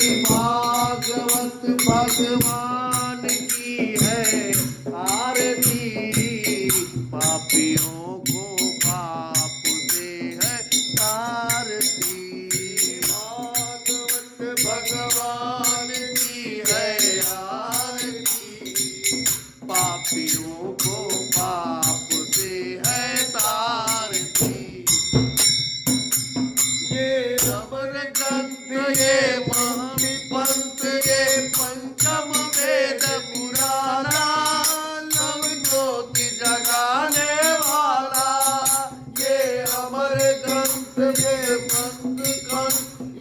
भागवत भगवान की है आरती, पापियों को पाप से है तारती। भागवत भगवान की है आरती, पापियों को पाप से है तारती। ये रबर ग्रंथ ये महानिपंथ ये पंचम वेद पुराना, नव ज्योति जगाने वाला। ये अमर ग्रंथ ये पंथ ग्रंथ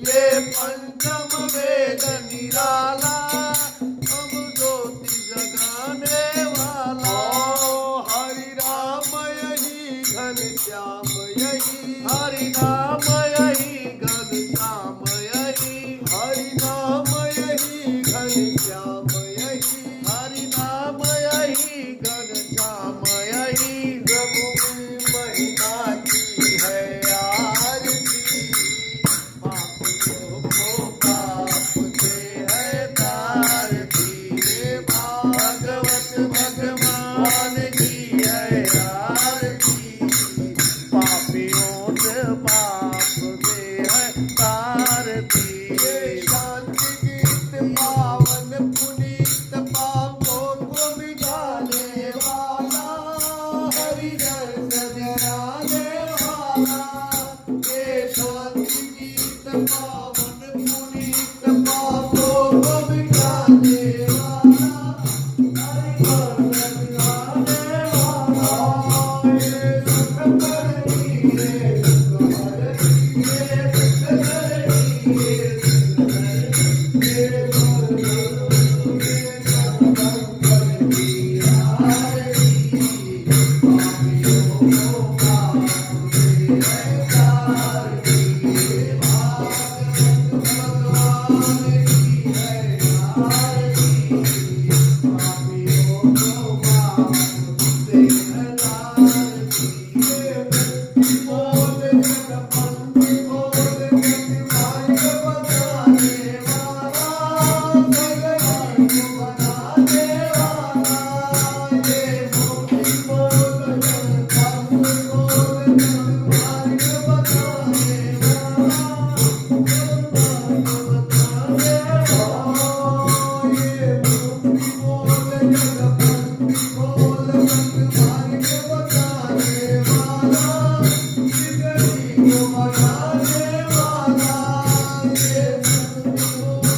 ये पंचम वेद निराला, नव ज्योति जगाने वाला। हरि राम यही घनश्याम यही, हरि नाम यही घनश्याम यही, हरि नाम यही घनश्याम यही, हरि नाम यही घनश्याम यही। प्रभु की महिमा की है आरती, पापियों को पाप से है तारती। भागवत भगवान की है आरती, पापियों से पाप से है तारती।